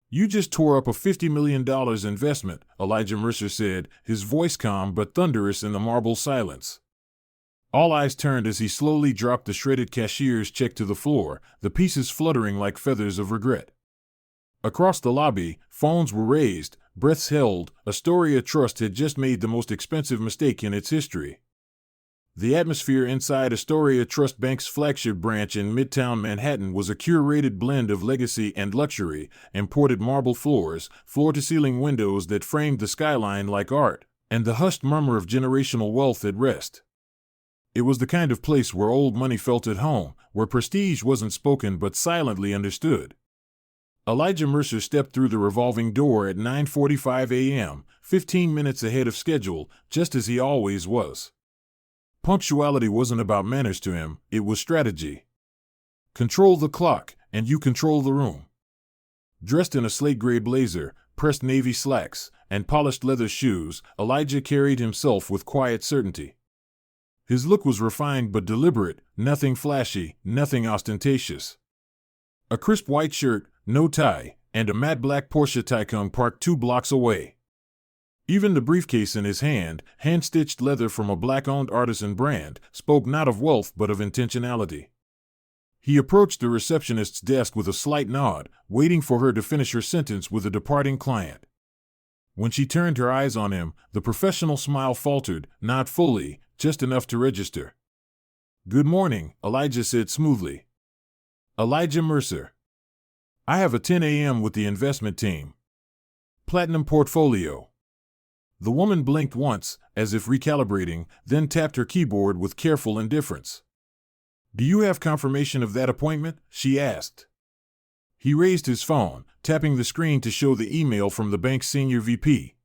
You just tore up a $50 million investment, Elijah Mercer said, his voice calm but thunderous in the marble silence. All eyes turned as he slowly dropped the shredded cashier's check to the floor, the pieces fluttering like feathers of regret. Across the lobby, phones were raised, breaths held. Astoria Trust had just made the most expensive mistake in its history. The atmosphere inside Astoria Trust Bank's flagship branch in Midtown Manhattan was a curated blend of legacy and luxury, imported marble floors, floor-to-ceiling windows that framed the skyline like art, and the hushed murmur of generational wealth at rest. It was the kind of place where old money felt at home, where prestige wasn't spoken but silently understood. Elijah Mercer stepped through the revolving door at 9:45 a.m., 15 minutes ahead of schedule, just as he always was. Punctuality wasn't about manners to him, it was strategy. Control the clock, and you control the room. Dressed in a slate-gray blazer, pressed navy slacks, and polished leather shoes, Elijah carried himself with quiet certainty. His look was refined but deliberate, nothing flashy, nothing ostentatious. A crisp white shirt, no tie, and a matte black Porsche Taycan parked 2 blocks away. Even the briefcase in his hand-stitched leather from a black-owned artisan brand, spoke not of wealth but of intentionality. He approached the receptionist's desk with a slight nod, waiting for her to finish her sentence with a departing client. When she turned her eyes on him, the professional smile faltered, not fully, just enough to register. "Good morning," Elijah said smoothly. "Elijah Mercer. I have a 10 a.m. with the investment team. Platinum portfolio." The woman blinked once, as if recalibrating, then tapped her keyboard with careful indifference. "Do you have confirmation of that appointment?" she asked. He raised his phone, tapping the screen to show the email from the bank's senior VP.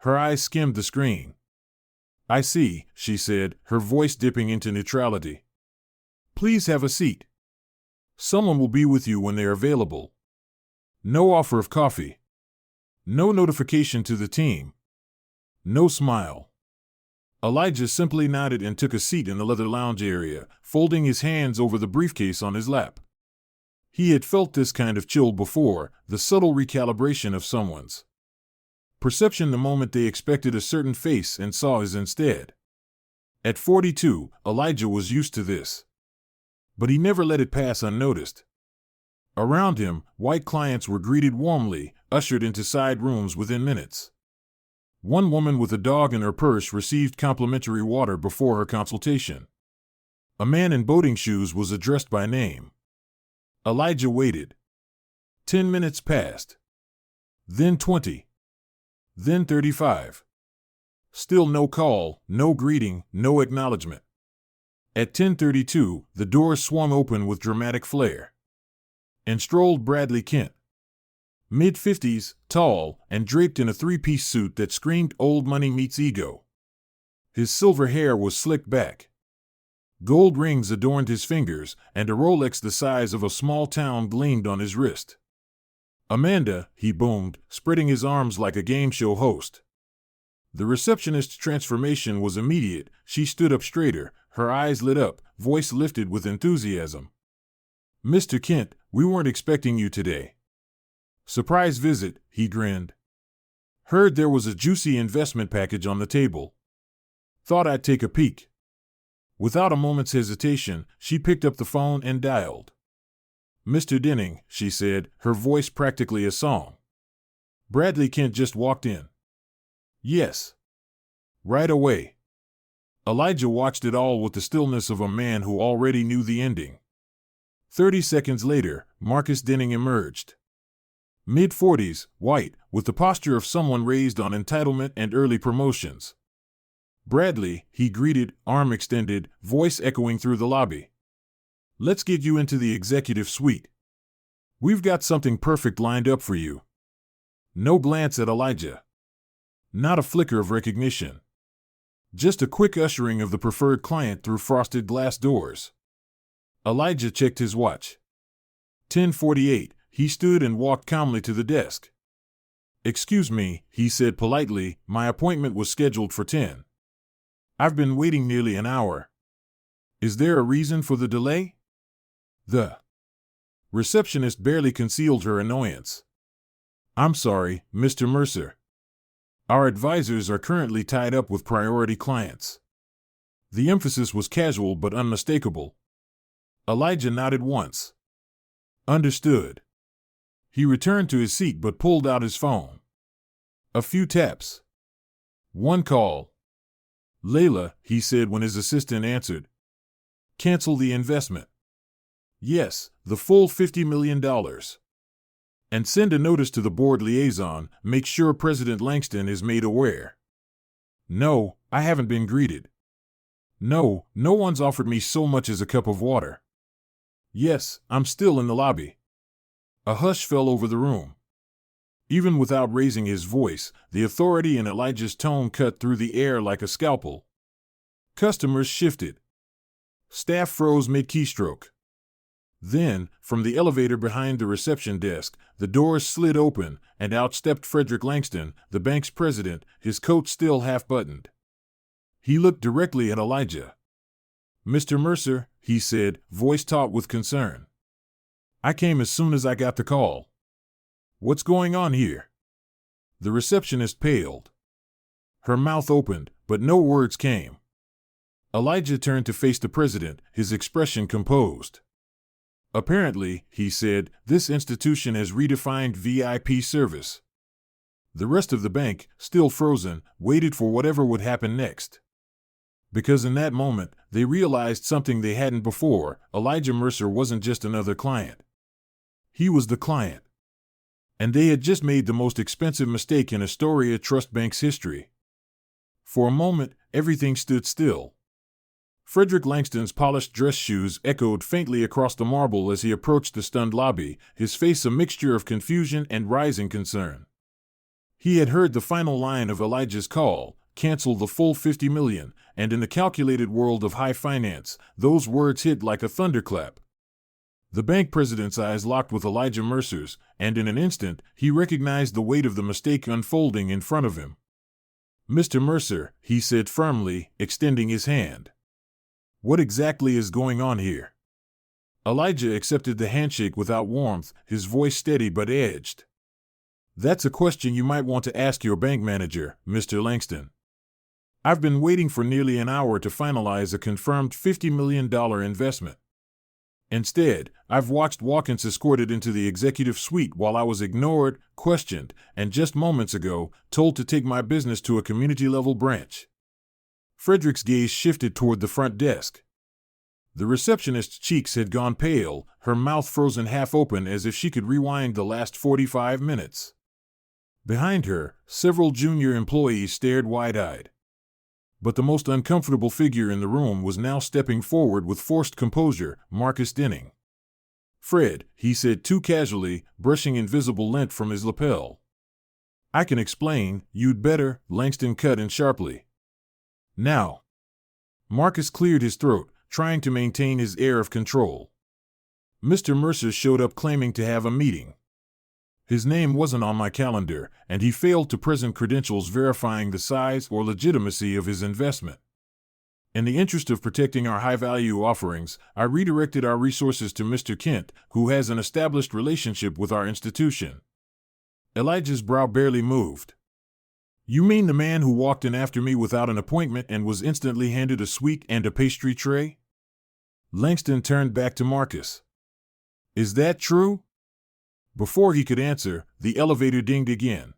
Her eyes skimmed the screen. "I see," she said, her voice dipping into neutrality. "Please have a seat. Someone will be with you when they are available." No offer of coffee. No notification to the team. No smile. Elijah simply nodded and took a seat in the leather lounge area, folding his hands over the briefcase on his lap. He had felt this kind of chill before, the subtle recalibration of someone's perception the moment they expected a certain face and saw his instead. At 42, Elijah was used to this. But he never let it pass unnoticed. Around him, white clients were greeted warmly, ushered into side rooms within minutes. One woman with a dog in her purse received complimentary water before her consultation. A man in boating shoes was addressed by name. Elijah waited. 10 minutes passed. Then 20. Then 35. Still no call, no greeting, no acknowledgement. At 10:32, the doors swung open with dramatic flair. And strolled Bradley Kent. Mid-50s, tall, and draped in a 3-piece suit that screamed old money meets ego. His silver hair was slicked back. Gold rings adorned his fingers, and a Rolex the size of a small town gleamed on his wrist. "Amanda," he boomed, spreading his arms like a game show host. The receptionist's transformation was immediate. She stood up straighter, her eyes lit up, voice lifted with enthusiasm. "Mr. Kent, we weren't expecting you today." "Surprise visit," he grinned. "Heard there was a juicy investment package on the table. Thought I'd take a peek." Without a moment's hesitation, she picked up the phone and dialed. "Mr. Denning," she said, her voice practically a song. "Bradley Kent just walked in." "Yes." "Right away." Elijah watched it all with the stillness of a man who already knew the ending. 30 seconds later, Marcus Denning emerged. Mid-40s, white, with the posture of someone raised on entitlement and early promotions. "Bradley," he greeted, arm extended, voice echoing through the lobby. "Let's get you into the executive suite. We've got something perfect lined up for you." No glance at Elijah. Not a flicker of recognition. Just a quick ushering of the preferred client through frosted glass doors. Elijah checked his watch. 10:48. He stood and walked calmly to the desk. "Excuse me," he said politely, "my appointment was scheduled for 10. I've been waiting nearly an hour. Is there a reason for the delay?" The receptionist barely concealed her annoyance. I'm sorry, Mr. Mercer. Our advisors are currently tied up with priority clients. The emphasis was casual but unmistakable. Elijah nodded once. Understood. He returned to his seat but pulled out his phone. A few taps. One call. Layla, he said when his assistant answered. Cancel the investment. Yes, the full $50 million. And send a notice to the board liaison, make sure President Langston is made aware. No, I haven't been greeted. No one's offered me so much as a cup of water. Yes, I'm still in the lobby. A hush fell over the room. Even without raising his voice, the authority in Elijah's tone cut through the air like a scalpel. Customers shifted. Staff froze mid-keystroke. Then, from the elevator behind the reception desk, the doors slid open, and out stepped Frederick Langston, the bank's president, his coat still half-buttoned. He looked directly at Elijah. Mr. Mercer, he said, voice taut with concern. I came as soon as I got the call. What's going on here? The receptionist paled. Her mouth opened, but no words came. Elijah turned to face the president, his expression composed. Apparently, he said, this institution has redefined VIP service. The rest of the bank, still frozen, waited for whatever would happen next. Because in that moment, they realized something they hadn't before. Elijah Mercer wasn't just another client. He was the client. And they had just made the most expensive mistake in Astoria Trust Bank's history. For a moment, everything stood still. Frederick Langston's polished dress shoes echoed faintly across the marble as he approached the stunned lobby, his face a mixture of confusion and rising concern. He had heard the final line of Elijah's call, cancel the full $50 million, and in the calculated world of high finance, those words hit like a thunderclap. The bank president's eyes locked with Elijah Mercer's, and in an instant, he recognized the weight of the mistake unfolding in front of him. Mr. Mercer, he said firmly, extending his hand. What exactly is going on here? Elijah accepted the handshake without warmth, his voice steady but edged. That's a question you might want to ask your bank manager, Mr. Langston. I've been waiting for nearly an hour to finalize a confirmed $50 million investment. Instead, I've watched walk-ins escorted into the executive suite while I was ignored, questioned, and just moments ago, told to take my business to a community-level branch. Frederick's gaze shifted toward the front desk. The receptionist's cheeks had gone pale, her mouth frozen half open as if she could rewind the last 45 minutes. Behind her, several junior employees stared wide-eyed. But the most uncomfortable figure in the room was now stepping forward with forced composure, Marcus Denning. Fred, he said too casually, brushing invisible lint from his lapel. I can explain, you'd better, Langston cut in sharply. Now. Marcus cleared his throat, trying to maintain his air of control. Mr. Mercer showed up claiming to have a meeting. His name wasn't on my calendar, and he failed to present credentials verifying the size or legitimacy of his investment. In the interest of protecting our high-value offerings, I redirected our resources to Mr. Kent, who has an established relationship with our institution. Elijah's brow barely moved. You mean the man who walked in after me without an appointment and was instantly handed a sweet and a pastry tray? Langston turned back to Marcus. Is that true? Before he could answer, the elevator dinged again.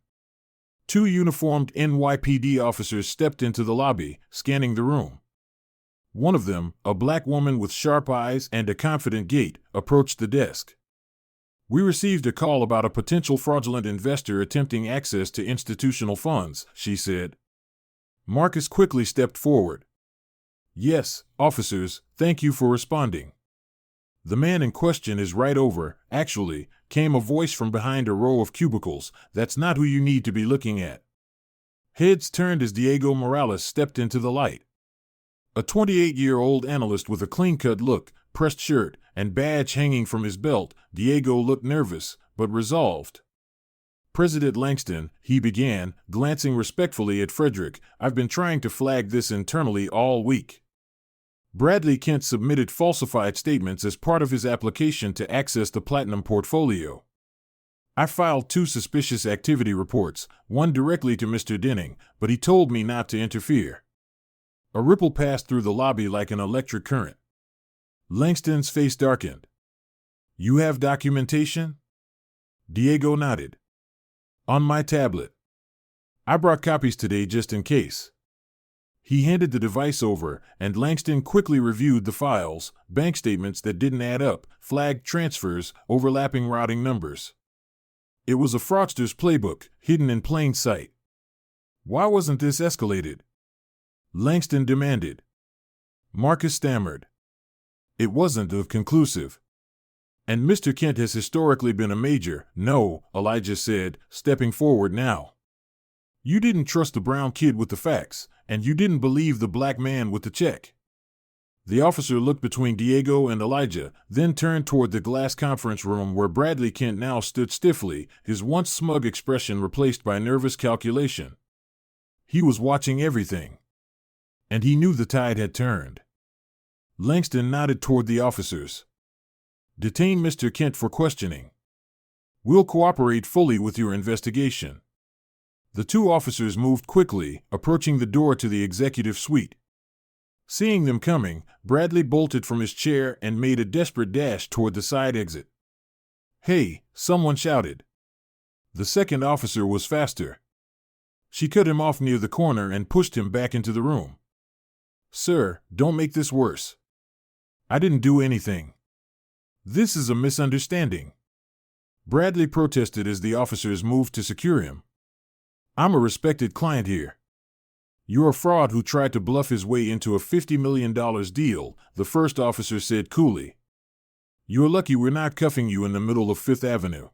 2 uniformed NYPD officers stepped into the lobby, scanning the room. One of them, a black woman with sharp eyes and a confident gait, approached the desk. We received a call about a potential fraudulent investor attempting access to institutional funds, she said. Marcus quickly stepped forward. Yes, officers, thank you for responding. The man in question is right over, actually, came a voice from behind a row of cubicles. That's not who you need to be looking at. Heads turned as Diego Morales stepped into the light. A 28-year-old analyst with a clean-cut look, pressed shirt, and badge hanging from his belt, Diego looked nervous, but resolved. President Langston, he began, glancing respectfully at Frederick, I've been trying to flag this internally all week. Bradley Kent submitted falsified statements as part of his application to access the Platinum portfolio. I filed 2 suspicious activity reports, one directly to Mr. Denning, but he told me not to interfere. A ripple passed through the lobby like an electric current. Langston's face darkened. You have documentation? Diego nodded. On my tablet. I brought copies today just in case. He handed the device over, and Langston quickly reviewed the files, bank statements that didn't add up, flagged transfers, overlapping routing numbers. It was a fraudster's playbook, hidden in plain sight. Why wasn't this escalated? Langston demanded. Marcus stammered. It wasn't conclusive. And Mr. Kent has historically been a major. No, Elijah said, stepping forward now. You didn't trust the brown kid with the facts, and you didn't believe the black man with the check. The officer looked between Diego and Elijah, then turned toward the glass conference room where Bradley Kent now stood stiffly, his once smug expression replaced by nervous calculation. He was watching everything. And he knew the tide had turned. Langston nodded toward the officers. Detain Mr. Kent for questioning. We'll cooperate fully with your investigation. The 2 officers moved quickly, approaching the door to the executive suite. Seeing them coming, Bradley bolted from his chair and made a desperate dash toward the side exit. Hey, someone shouted. The second officer was faster. She cut him off near the corner and pushed him back into the room. Sir, don't make this worse. I didn't do anything. This is a misunderstanding. Bradley protested as the officers moved to secure him. I'm a respected client here. You're a fraud who tried to bluff his way into a $50 million deal, the first officer said coolly. You're lucky we're not cuffing you in the middle of Fifth Avenue.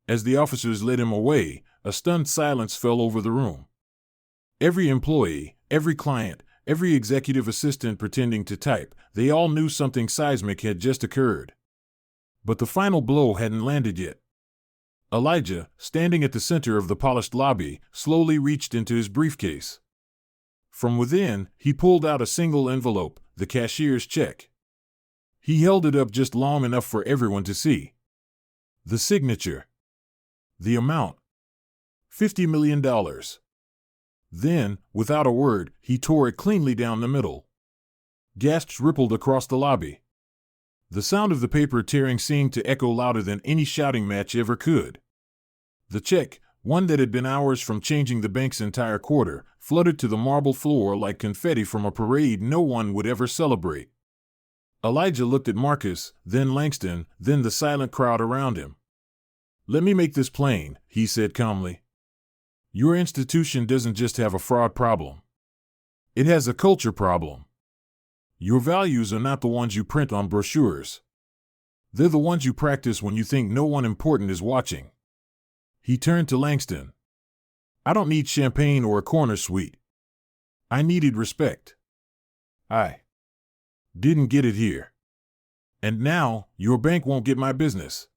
As the officers led him away, a stunned silence fell over the room. Every employee, every client, every executive assistant pretending to type, they all knew something seismic had just occurred. But the final blow hadn't landed yet. Elijah, standing at the center of the polished lobby, slowly reached into his briefcase. From within, he pulled out a single envelope, the cashier's check. He held it up just long enough for everyone to see. The signature. The amount. $50 million. Then, without a word, he tore it cleanly down the middle. Gasps rippled across the lobby. The sound of the paper tearing seemed to echo louder than any shouting match ever could. The check, one that had been hours from changing the bank's entire quarter, fluttered to the marble floor like confetti from a parade no one would ever celebrate. Elijah looked at Marcus, then Langston, then the silent crowd around him. Let me make this plain, he said calmly. Your institution doesn't just have a fraud problem. It has a culture problem. Your values are not the ones you print on brochures. They're the ones you practice when you think no one important is watching. He turned to Langston. I don't need champagne or a corner suite. I needed respect. I didn't get it here. And now, your bank won't get my business.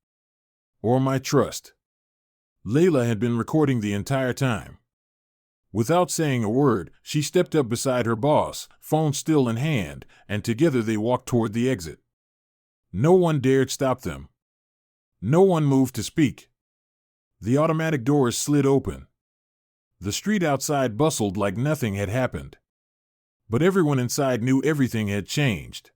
Or my trust. Layla had been recording the entire time. Without saying a word, she stepped up beside her boss, phone still in hand, and together they walked toward the exit. No one dared stop them. No one moved to speak. The automatic doors slid open. The street outside bustled like nothing had happened. But everyone inside knew everything had changed.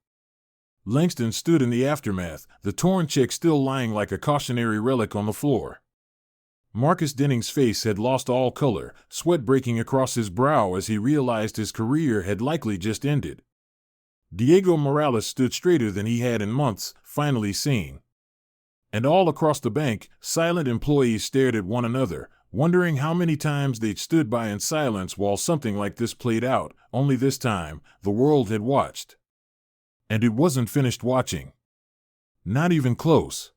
Langston stood in the aftermath, the torn check still lying like a cautionary relic on the floor. Marcus Denning's face had lost all color, sweat breaking across his brow as he realized his career had likely just ended. Diego Morales stood straighter than he had in months, finally seen. And all across the bank, silent employees stared at one another, wondering how many times they'd stood by in silence while something like this played out, only this time, the world had watched. And it wasn't finished watching. Not even close.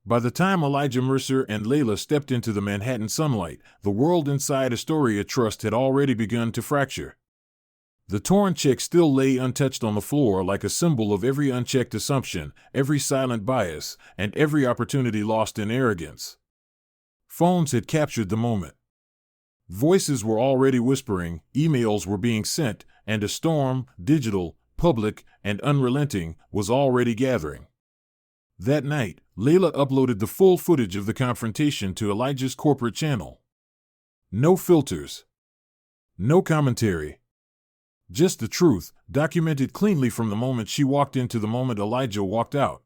By the time Elijah Mercer and Layla stepped into the Manhattan sunlight, the world inside Astoria Trust had already begun to fracture. The torn check still lay untouched on the floor like a symbol of every unchecked assumption, every silent bias, and every opportunity lost in arrogance. Phones had captured the moment. Voices were already whispering, emails were being sent, and a storm, digital, public, and unrelenting, was already gathering. That night, Layla uploaded the full footage of the confrontation to Elijah's corporate channel. No filters. No commentary. Just the truth, documented cleanly from the moment she walked in to the moment Elijah walked out.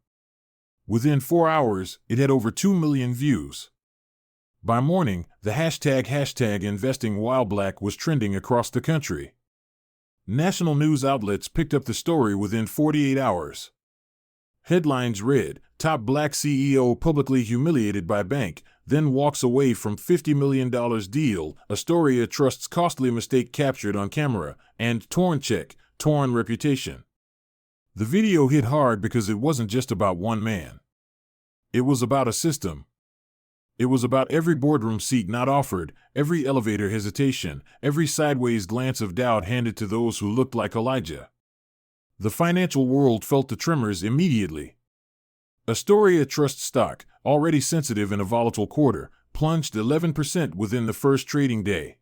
Within 4 hours, it had over 2 million views. By morning, the hashtag #InvestingWhileBlack was trending across the country. National news outlets picked up the story within 48 hours. Headlines read, "Top Black CEO publicly humiliated by bank, then walks away from $50 million deal, Astoria Trust's costly mistake captured on camera," and "Torn check, torn reputation." The video hit hard because it wasn't just about one man. It was about a system. It was about every boardroom seat not offered, every elevator hesitation, every sideways glance of doubt handed to those who looked like Elijah. The financial world felt the tremors immediately. Astoria Trust stock, already sensitive in a volatile quarter, plunged 11% within the first trading day.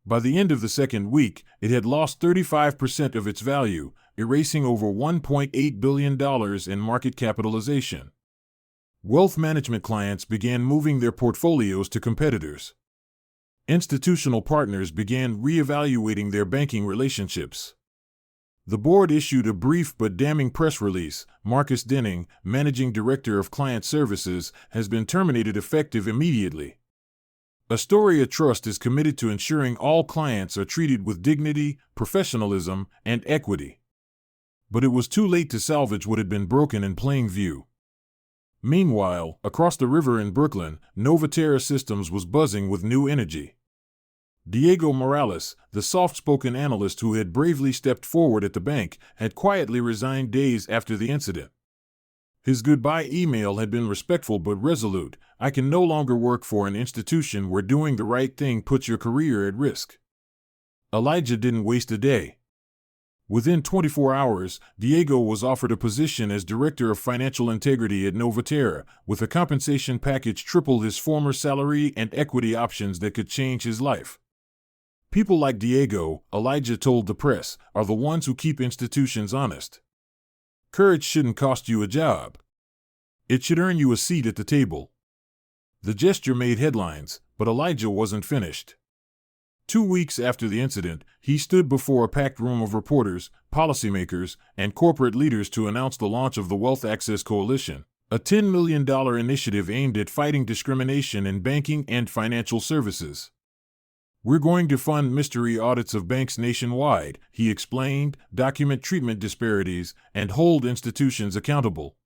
By the end of the second week, it had lost 35% of its value, erasing over $1.8 billion in market capitalization. Wealth management clients began moving their portfolios to competitors. Institutional partners began reevaluating their banking relationships. The board issued a brief but damning press release. Marcus Denning, managing director of client services, has been terminated effective immediately. Astoria Trust is committed to ensuring all clients are treated with dignity, professionalism, and equity. But it was too late to salvage what had been broken in plain view. Meanwhile, across the river in Brooklyn, Novaterra Systems was buzzing with new energy. Diego Morales, the soft-spoken analyst who had bravely stepped forward at the bank, had quietly resigned days after the incident. His goodbye email had been respectful but resolute. "I can no longer work for an institution where doing the right thing puts your career at risk." Elijah didn't waste a day. Within 24 hours, Diego was offered a position as Director of Financial Integrity at Novaterra, with a compensation package triple his former salary and equity options that could change his life. People like Diego, Elijah told the press, are the ones who keep institutions honest. Courage shouldn't cost you a job. It should earn you a seat at the table. The gesture made headlines, but Elijah wasn't finished. 2 weeks after the incident, he stood before a packed room of reporters, policymakers, and corporate leaders to announce the launch of the Wealth Access Coalition, a $10 million initiative aimed at fighting discrimination in banking and financial services. "We're going to fund mystery audits of banks nationwide," he explained, "document treatment disparities, and hold institutions accountable.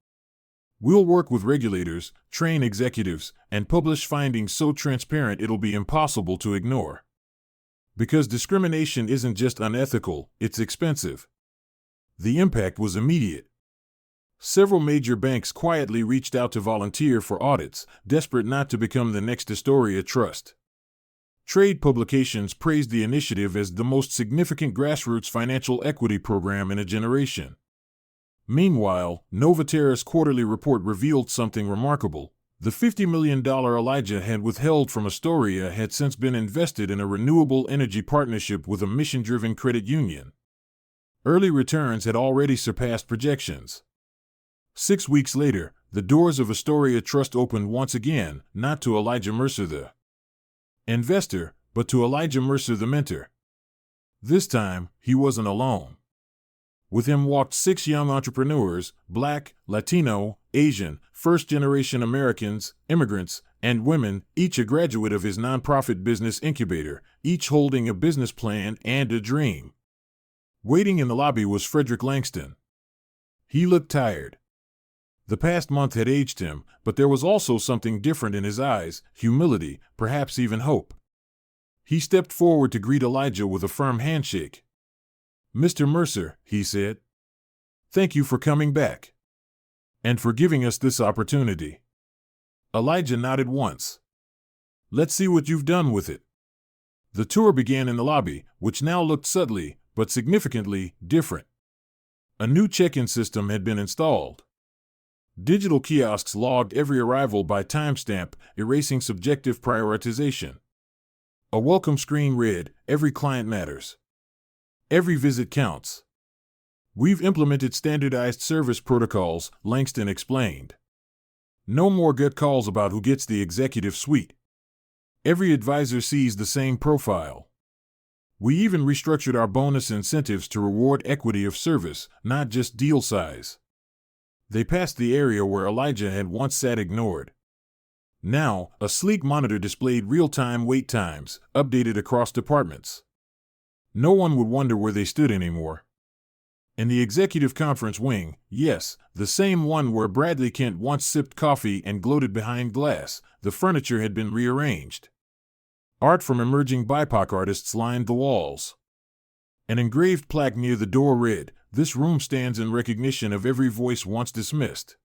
We'll work with regulators, train executives, and publish findings so transparent it'll be impossible to ignore. Because discrimination isn't just unethical, it's expensive." The impact was immediate. Several major banks quietly reached out to volunteer for audits, desperate not to become the next Astoria Trust. Trade publications praised the initiative as the most significant grassroots financial equity program in a generation. Meanwhile, Novaterra's quarterly report revealed something remarkable. The $50 million Elijah had withheld from Astoria had since been invested in a renewable energy partnership with a mission-driven credit union. Early returns had already surpassed projections. 6 weeks later, the doors of Astoria Trust opened once again, not to Elijah Mercer the investor, but to Elijah Mercer the mentor. This time, he wasn't alone. With him walked 6 young entrepreneurs, Black, Latino, Asian, first-generation Americans, immigrants, and women, each a graduate of his nonprofit business incubator, each holding a business plan and a dream. Waiting in the lobby was Frederick Langston. He looked tired. The past month had aged him, but there was also something different in his eyes, humility, perhaps even hope. He stepped forward to greet Elijah with a firm handshake. "Mr. Mercer," he said, "thank you for coming back. And for giving us this opportunity." Elijah nodded once. "Let's see what you've done with it." The tour began in the lobby, which now looked subtly, but significantly, different. A new check-in system had been installed. Digital kiosks logged every arrival by timestamp, erasing subjective prioritization. A welcome screen read, "Every client matters. Every visit counts." We've implemented standardized service protocols, Langston explained. No more gut calls about who gets the executive suite. Every advisor sees the same profile. We even restructured our bonus incentives to reward equity of service, not just deal size. They passed the area where Elijah had once sat ignored. Now, a sleek monitor displayed real-time wait times, updated across departments. No one would wonder where they stood anymore. In the executive conference wing, yes, the same one where Bradley Kent once sipped coffee and gloated behind glass, the furniture had been rearranged. Art from emerging BIPOC artists lined the walls. An engraved plaque near the door read, "This room stands in recognition of every voice once dismissed.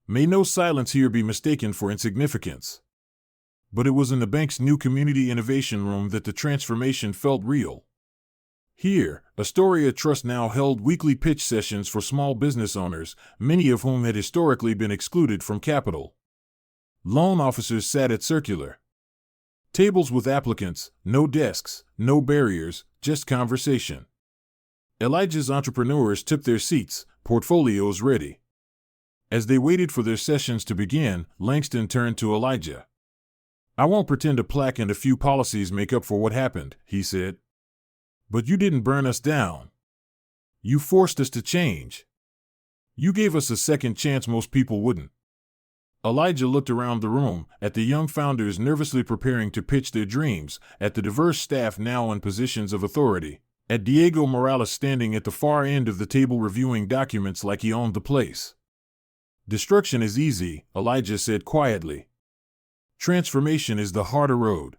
May no silence here be mistaken for insignificance." But it was in the bank's new community innovation room that the transformation felt real. Here, Astoria Trust now held weekly pitch sessions for small business owners, many of whom had historically been excluded from capital. Loan officers sat at circular tables with applicants, no desks, no barriers, just conversation. Elijah's entrepreneurs took their seats, portfolios ready. As they waited for their sessions to begin, Langston turned to Elijah. "I won't pretend a plaque and a few policies make up for what happened," he said. "But you didn't burn us down. You forced us to change. You gave us a second chance most people wouldn't." Elijah looked around the room, at the young founders nervously preparing to pitch their dreams, at the diverse staff now in positions of authority, at Diego Morales standing at the far end of the table reviewing documents like he owned the place. "Destruction is easy," Elijah said quietly. "Transformation is the harder road.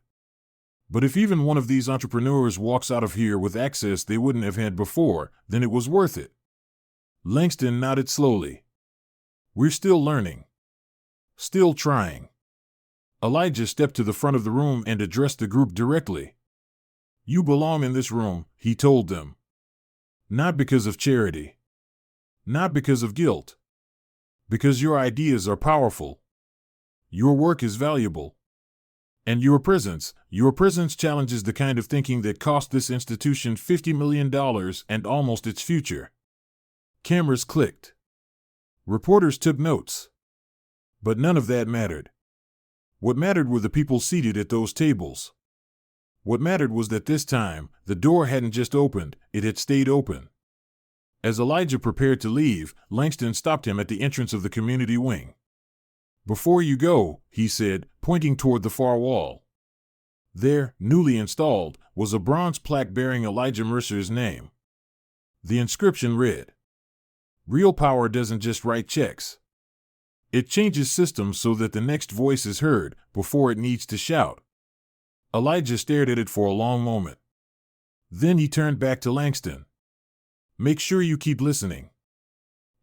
But if even one of these entrepreneurs walks out of here with access they wouldn't have had before, then it was worth it." Langston nodded slowly. "We're still learning. Still trying." Elijah stepped to the front of the room and addressed the group directly. "You belong in this room," he told them. "Not because of charity. Not because of guilt. Because your ideas are powerful. Your work is valuable. And your presence challenges the kind of thinking that cost this institution $50 million and almost its future." Cameras clicked. Reporters took notes. But none of that mattered. What mattered were the people seated at those tables. What mattered was that this time, the door hadn't just opened, it had stayed open. As Elijah prepared to leave, Langston stopped him at the entrance of the community wing. "Before you go," he said, pointing toward the far wall. There, newly installed, was a bronze plaque bearing Elijah Mercer's name. The inscription read, "Real power doesn't just write checks. It changes systems so that the next voice is heard before it needs to shout." Elijah stared at it for a long moment. Then he turned back to Langston. "Make sure you keep listening."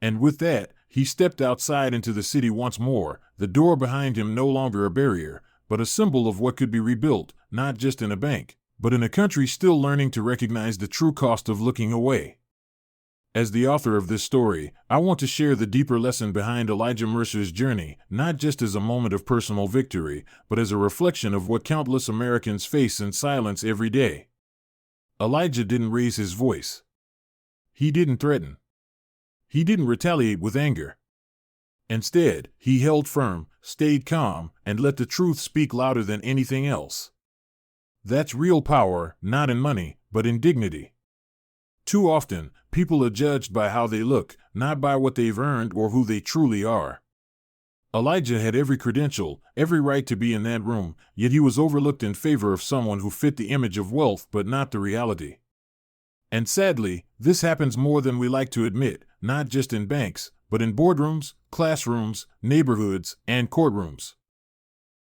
And with that, he stepped outside into the city once more, the door behind him no longer a barrier, but a symbol of what could be rebuilt, not just in a bank, but in a country still learning to recognize the true cost of looking away. As the author of this story, I want to share the deeper lesson behind Elijah Mercer's journey, not just as a moment of personal victory, but as a reflection of what countless Americans face in silence every day. Elijah didn't raise his voice. He didn't threaten. He didn't retaliate with anger. Instead, he held firm, stayed calm, and let the truth speak louder than anything else. That's real power, not in money, but in dignity. Too often, people are judged by how they look, not by what they've earned or who they truly are. Elijah had every credential, every right to be in that room, yet he was overlooked in favor of someone who fit the image of wealth but not the reality. And sadly, this happens more than we like to admit, not just in banks, but in boardrooms, classrooms, neighborhoods, and courtrooms.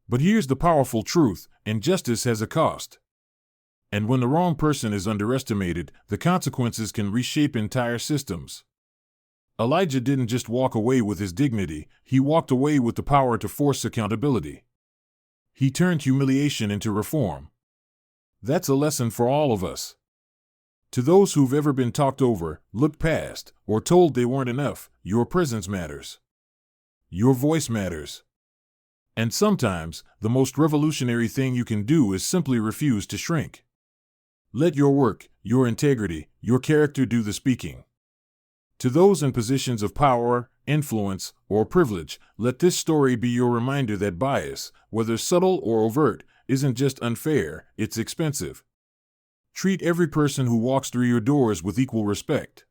But here's the powerful truth: injustice has a cost. And when the wrong person is underestimated, the consequences can reshape entire systems. Elijah didn't just walk away with his dignity, he walked away with the power to force accountability. He turned humiliation into reform. That's a lesson for all of us. To those who've ever been talked over, looked past, or told they weren't enough, your presence matters. Your voice matters. And sometimes, the most revolutionary thing you can do is simply refuse to shrink. Let your work, your integrity, your character do the speaking. To those in positions of power, influence, or privilege, let this story be your reminder that bias, whether subtle or overt, isn't just unfair, it's expensive. Treat every person who walks through your doors with equal respect.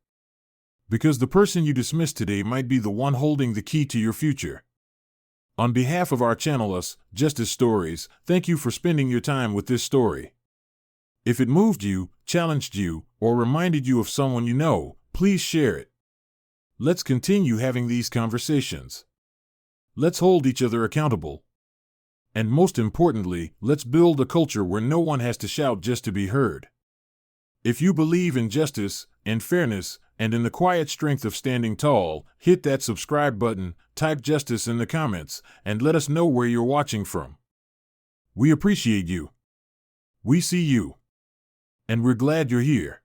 Because the person you dismiss today might be the one holding the key to your future. On behalf of our channel Us, Justice Stories, thank you for spending your time with this story. If it moved you, challenged you, or reminded you of someone you know, please share it. Let's continue having these conversations. Let's hold each other accountable. And most importantly, let's build a culture where no one has to shout just to be heard. If you believe in justice and fairness, and in the quiet strength of standing tall, hit that subscribe button, type justice in the comments, and let us know where you're watching from. We appreciate you. We see you. And we're glad you're here.